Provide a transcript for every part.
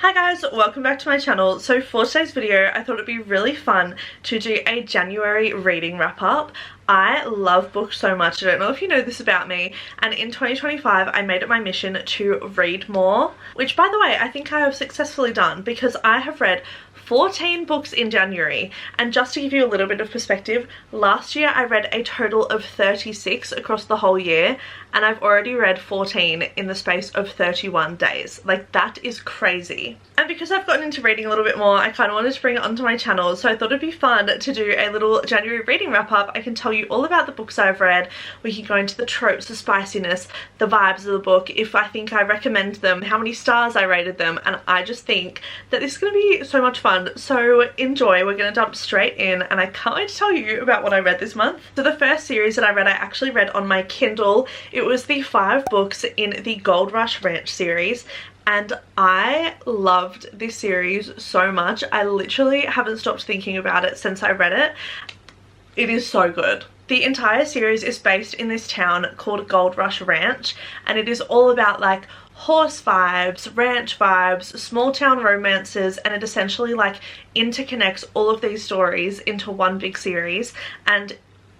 Hi guys, welcome back to my channel. So for today's video, I thought it'd be really fun to do a January reading wrap up. I love books so much. I don't know if you know this about me, and in 2025 I made it my mission to read more, which by the way I think I have successfully done because I have read 14 books in January. And just to give you a little bit of perspective, last year I read a total of 36 across the whole year, and I've already read 14 in the space of 31 days. Like, that is crazy. And because I've gotten into reading a little bit more, I kind of wanted to bring it onto my channel, so I thought it'd be fun to do a little January reading wrap up. I can tell you all about the books I've read. We can go into the tropes, the spiciness, the vibes of the book, if I think I recommend them, how many stars I rated them, and I just think that this is going to be so much fun. So enjoy. We're going to jump straight in, and I can't wait to tell you about what I read this month. So the first series that I read, I actually read on my Kindle. It was the 5 books in the Gold Rush Ranch series, and I loved this series so much. I literally haven't stopped thinking about it since I read it. It is so good. The entire series is based in this town called Gold Rush Ranch, and it is all about like horse vibes, ranch vibes, small town romances, and it essentially like interconnects all of these stories into one big series, and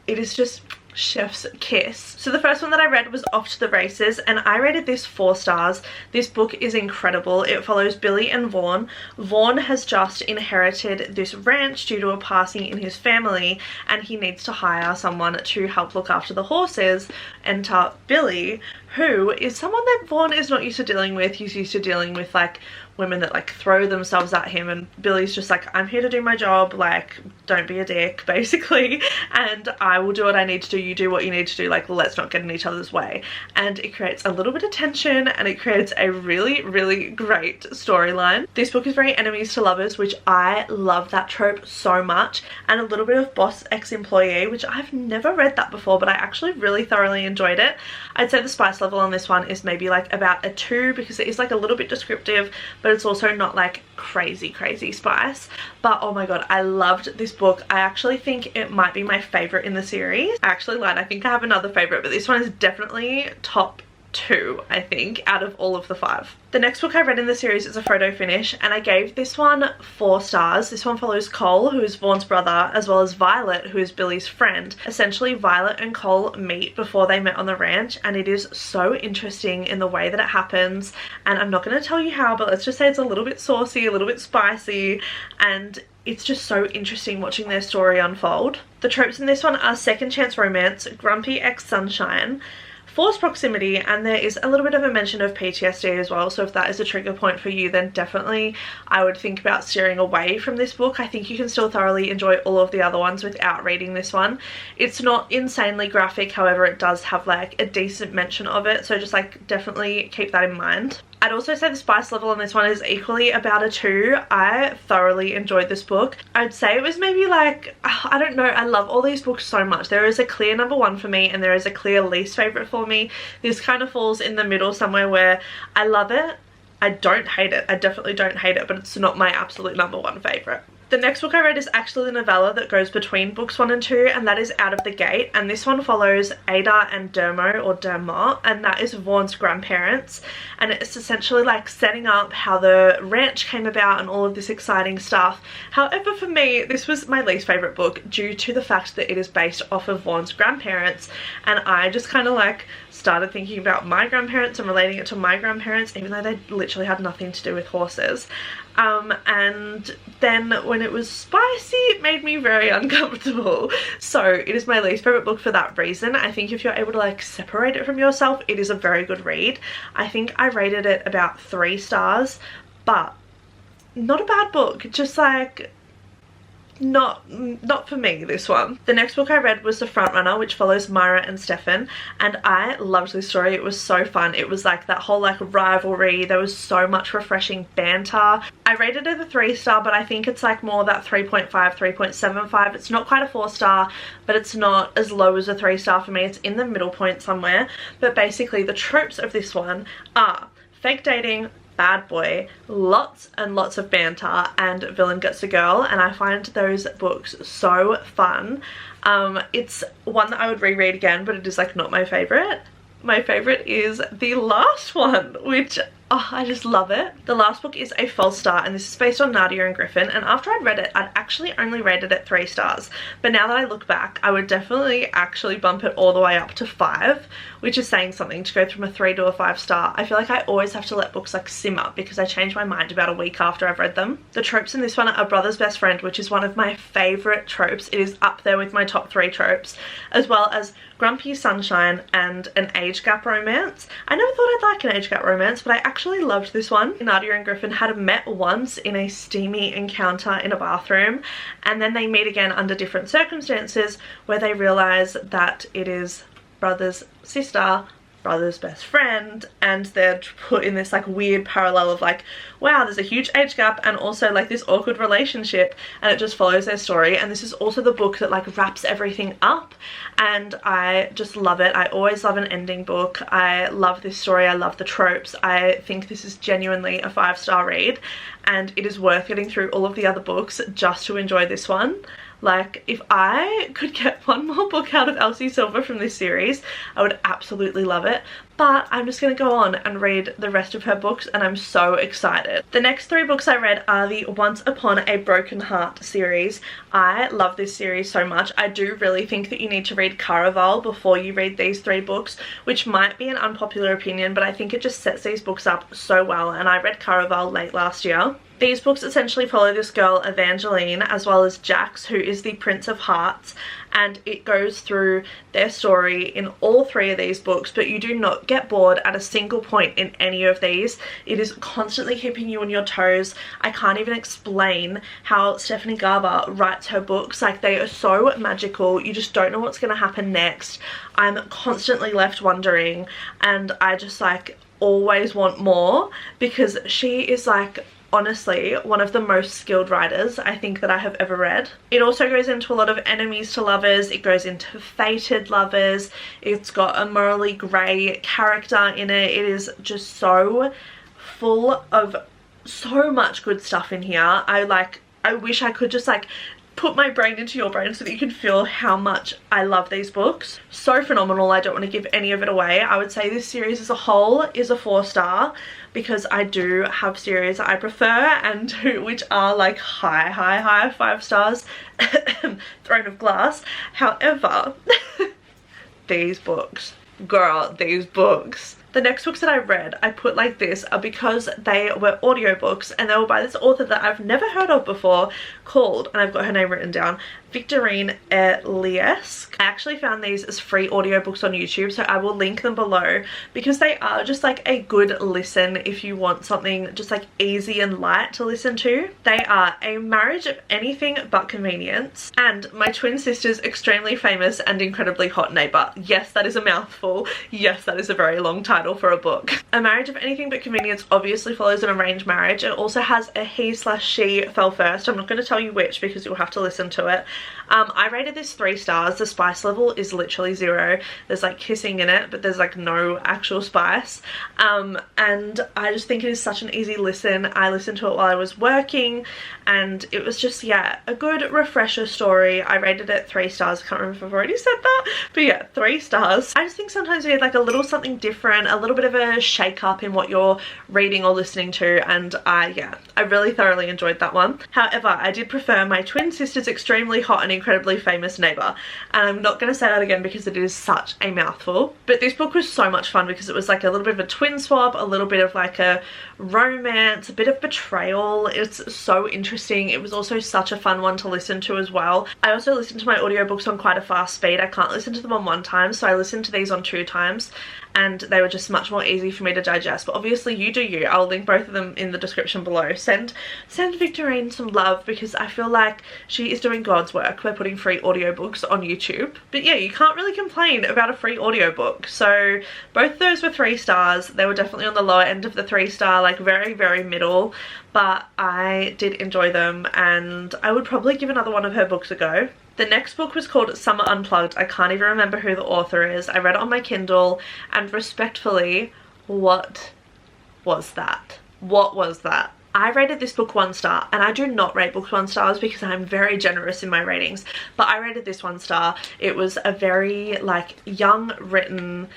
it is just chef's kiss. So the first one that I read was Off to the Races, and I rated this 4 stars. This book is incredible. It follows Billy and Vaughn. Vaughn has just inherited this ranch due to a passing in his family, and he needs to hire someone to help look after the horses. Enter Billy, who is someone that Vaughn is not used to dealing with. He's used to dealing with like women that like throw themselves at him, and Billy's just like, I'm here to do my job, like don't be a dick basically, and I will do what I need to do, you do what you need to do, like let's not get in each other's way. And it creates a little bit of tension, and it creates a really great storyline. This book is very enemies to lovers, which I love that trope so much, and a little bit of boss ex-employee, which I've never read that before, but I actually really thoroughly enjoyed it. I'd say the spice level on this one is maybe like about a 2, because it is like a little bit descriptive, but it's also not like crazy spice. But oh my god, I loved this book. I actually think it might be my favorite in the series. I actually lied, I think I have another favorite, but this one is definitely top 2, I think, out of all of the 5. The next book I read in the series is a photo finish, and I gave this one 4 stars. This one follows Cole, who is Vaughn's brother, as well as Violet, who is Billy's friend. Essentially, Violet and Cole meet before they met on the ranch, and it is so interesting in the way that it happens. And I'm not going to tell you how, but let's just say it's a little bit saucy, a little bit spicy, and it's just so interesting watching their story unfold. The tropes in this one are second chance romance, grumpy ex-sunshine, forced proximity, and there is a little bit of a mention of PTSD as well, so if that is a trigger point for you, then definitely I would think about steering away from this book. I think you can still thoroughly enjoy all of the other ones without reading this one. It's not insanely graphic, however it does have like a decent mention of it, so just like definitely keep that in mind. I'd also say the spice level on this one is equally about a 2. I thoroughly enjoyed this book. I'd say it was maybe like, I don't know, I love all these books so much. There is a clear number 1 for me, and there is a clear least favorite for me. This kind of falls in the middle somewhere where I love it, I don't hate it, I definitely don't hate it, but it's not my absolute number 1 favorite. The next book I read is actually the novella that goes between books 1 and 2, and that is Out of the Gate, and this one follows Ada and Dermo, or Dermot, and that is Vaughn's grandparents, and it's essentially like setting up how the ranch came about and all of this exciting stuff. However, for me, this was my least favourite book due to the fact that it is based off of Vaughn's grandparents, and I just kind of like started thinking about my grandparents and relating it to my grandparents, even though they literally had nothing to do with horses. And then when it was spicy, it made me very uncomfortable. So it is my least favorite book for that reason. I think if you're able to like separate it from yourself, it is a very good read. I think I rated it about 3 stars, but not a bad book, just like not for me, this one. The next book I read was The Frontrunner, which follows Myra and Stefan, and I loved this story. It was so fun. It was like that whole like rivalry. There was so much refreshing banter. I rated it a 3 star, but I think it's like more that 3.5, 3.75. It's not quite a 4 star, but it's not as low as a 3 star for me. It's in the middle point somewhere. But basically the tropes of this one are fake dating, bad boy, lots and lots of banter, and villain gets a girl, and I find those books so fun. It's one that I would reread again, but it is like not my favorite. My favorite is the last one, which Oh, I just love it. The last book is A False Start, and this is based on Nadia and Griffin, and after I'd read it, I'd actually only rated it 3 stars. But now that I look back, I would definitely actually bump it all the way up to 5, which is saying something to go from a 3 to a 5 star. I feel like I always have to let books like simmer because I change my mind about a week after I've read them. The tropes in this one are brother's best friend, which is one of my favourite tropes. It is up there with my top 3 tropes, as well as grumpy sunshine and an age gap romance. I never thought I'd like an age gap romance, but I actually loved this one. Nadia and Griffin had met once in a steamy encounter in a bathroom, and then they meet again under different circumstances where they realise that it is brother's sister, brother's best friend, and they're put in this like weird parallel of like, wow, there's a huge age gap and also like this awkward relationship, and it just follows their story. And this is also the book that like wraps everything up, and I just love it. I always love an ending book. I love this story. I love the tropes. I think this is genuinely a 5-star read, and it is worth getting through all of the other books just to enjoy this one. Like, if I could get one more book out of Elsie Silver from this series, I would absolutely love it. But I'm just going to go on and read the rest of her books, and I'm so excited. The next 3 books I read are the Once Upon a Broken Heart series. I love this series so much. I do really think that you need to read Caraval before you read these 3 books, which might be an unpopular opinion, but I think it just sets these books up so well, and I read Caraval late last year. These books essentially follow this girl Evangeline as well as Jax, who is the Prince of Hearts, and it goes through their story in all 3 of these books, but you do not get bored at a single point in any of these. It is constantly keeping you on your toes. I can't even explain how Stephanie Garber writes her books. Like, they are so magical. You just don't know what's going to happen next. I'm constantly left wondering, and I just like always want more, because she is like honestly one of the most skilled writers I think that I have ever read. It also goes into a lot of enemies to lovers. It goes into fated lovers. It's got a morally grey character in it. It is just so full of so much good stuff in here. I wish I could just like put my brain into your brain so that you can feel how much I love these books. So phenomenal. I don't want to give any of it away. I would say this series as a whole is a 4-star, because I do have series I prefer and which are like high 5 stars. Throne of Glass. However, these books, girl, these books. The next books that I read, I put like this, are because they were audiobooks, and they were by this author that I've never heard of before, called, and I've got her name written down, Victorine Eliesque. I actually found these as free audiobooks on YouTube, so I will link them below, because they are just like a good listen if you want something just like easy and light to listen to. They are A Marriage of Anything But Convenience and My Twin Sister's Extremely Famous and Incredibly Hot Neighbour. Yes, that is a mouthful. Yes, that is a very long title for a book. A Marriage of Anything But Convenience obviously follows an arranged marriage. It also has a he/she fell first. I'm not going to tell you which because you'll have to listen to it. I rated this 3 stars. The spice level is literally 0. There's like kissing in it, but there's like no actual spice. And I just think it is such an easy listen. I listened to it while I was working, and it was just, yeah, a good refresher story. I rated it 3 stars. I can't remember if I've already said that, but yeah, 3 stars. I just think sometimes you need like a little something different, a little bit of a shake up in what you're reading or listening to, and yeah, I really thoroughly enjoyed that one. However, I did prefer My Twin Sister's Extremely Hot and Incredibly Famous Neighbour, and I'm not going to say that again because it is such a mouthful. But this book was so much fun because it was like a little bit of a twin swap, a little bit of like a romance, a bit of betrayal. It's so interesting. It was also such a fun one to listen to as well. I also listen to my audiobooks on quite a fast speed. I can't listen to them on 1 time, so I listened to these on 2 times, and they were just much more easy for me to digest. But obviously you do you. I'll link both of them in the description below. Send Victorine some love, because I feel like she is doing God's work by putting free audiobooks on YouTube. But yeah, you can't really complain about a free audiobook. So both those were 3 stars. They were definitely on the lower end of the 3-star, like very middle, but I did enjoy them, and I would probably give another one of her books a go. The next book was called Summer Unplugged. I can't even remember who the author is. I read it on my Kindle, and respectfully, what was that? What was that? I rated this book 1 star, and I do not rate books 1 stars because I'm very generous in my ratings, but I rated this 1 star. It was a very like young written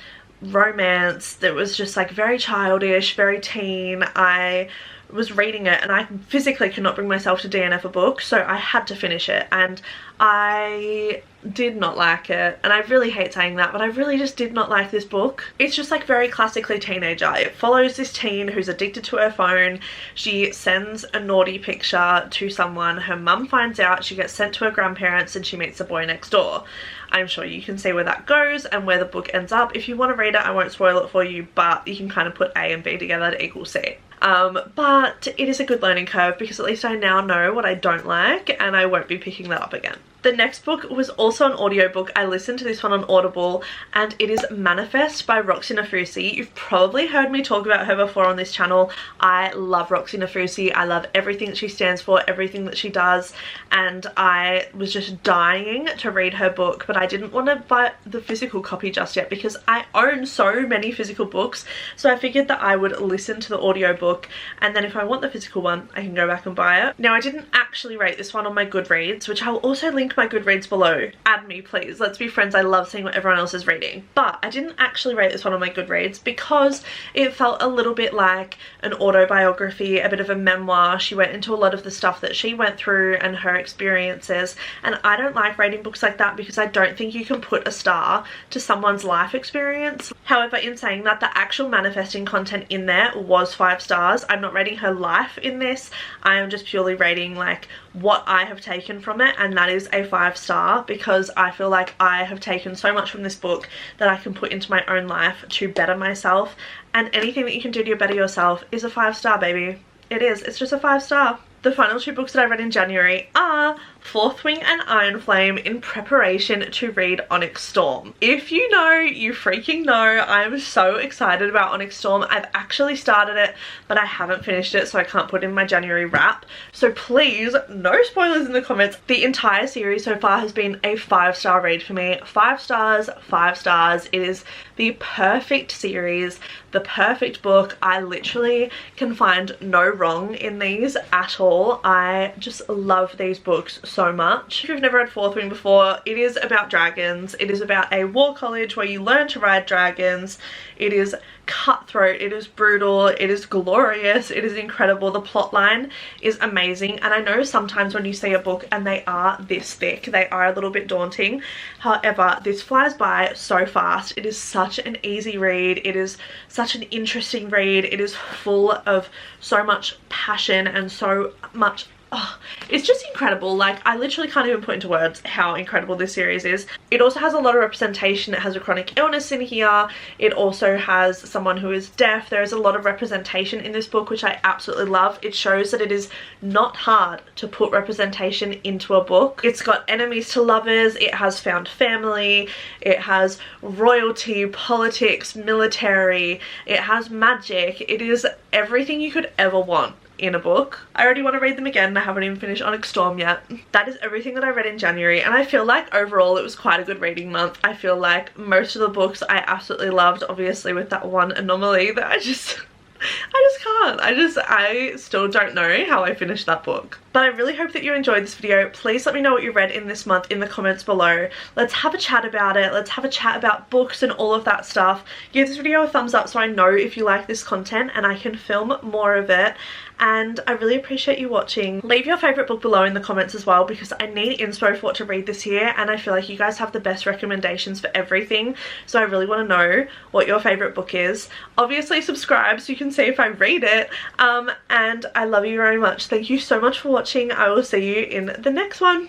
romance that was just like very childish, very teen. I was reading it and I physically could not bring myself to DNF a book, so I had to finish it, and I did not like it. And I really hate saying that, but I really just did not like this book. It's just like very classically teenager. It follows this teen who's addicted to her phone. She sends a naughty picture to someone, her mum finds out, she gets sent to her grandparents, and she meets the boy next door. I'm sure you can see where that goes and where the book ends up. If you want to read it, I won't spoil it for you, but you can kind of put A and B together to equal C. But it is a good learning curve because at least I now know what I don't like, and I won't be picking that up again. The next book was also an audiobook. I listened to this one on Audible, and it is Manifest by Roxie Nafousi. You've probably heard me talk about her before on this channel. I love Roxie Nafousi. I love everything that she stands for, everything that she does, and I was just dying to read her book, but I didn't want to buy the physical copy just yet because I own so many physical books, so I figured that I would listen to the audiobook, and then if I want the physical one, I can go back and buy it. Now, I didn't actually rate this one on my Goodreads, which I will also link my Goodreads below. Add me, please. Let's be friends. I love seeing what everyone else is reading. But I didn't actually rate this one on my Goodreads because it felt a little bit like an autobiography, a bit of a memoir. She went into a lot of the stuff that she went through and her experiences, and I don't like rating books like that because I don't think you can put a star to someone's life experience. However, in saying that, the actual manifesting content in there was 5 stars. I'm not rating her life in this. I am just purely rating like what I have taken from it, and that is a 5-star because I feel like I have taken so much from this book that I can put into my own life to better myself, and anything that you can do to better yourself is a 5-star, baby. It is. It's just a 5-star. The final 2 books that I read in January are Fourth Wing and Iron Flame in preparation to read Onyx Storm. If you know, you freaking know, I'm so excited about Onyx Storm. I've actually started it, but I haven't finished it, so I can't put in my January wrap. So please, no spoilers in the comments. The entire series so far has been a 5-star read for me. 5 stars, 5 stars. It is the perfect series, the perfect book. I literally can find no wrong in these at all. I just love these books so much. If you've never read Fourth Wing before, it is about dragons. It is about a war college where you learn to ride dragons. It is cutthroat, it is brutal, it is glorious, it is incredible. The plot line is amazing, and I know sometimes when you see a book and they are this thick, they are a little bit daunting. However, this flies by so fast. It is such an easy read. It is such an interesting read. It is full of so much passion and so much it's just incredible. Like, I literally can't even put into words how incredible this series is. It also has a lot of representation. It has a chronic illness in here. It also has someone who is deaf. There is a lot of representation in this book, which I absolutely love. It shows that it is not hard to put representation into a book. It's got enemies to lovers. It has found family. It has royalty, politics, military. It has magic. It is everything you could ever want in a book. I already want to read them again, and I haven't even finished Onyx Storm yet. That is everything that I read in January, and I feel like overall it was quite a good reading month. I feel like most of the books I absolutely loved, obviously with that one anomaly that I just can't. I still don't know how I finished that book. But I really hope that you enjoyed this video. Please let me know what you read in this month in the comments below. Let's have a chat about it. Let's have a chat about books and all of that stuff. Give this video a thumbs up so I know if you like this content and I can film more of it. And I really appreciate you watching. Leave your favourite book below in the comments as well, because I need inspo for what to read this year, and I feel like you guys have the best recommendations for everything, so I really want to know what your favourite book is. Obviously subscribe so you can see if I read it, and I love you very much. Thank you so much for watching. I will see you in the next one.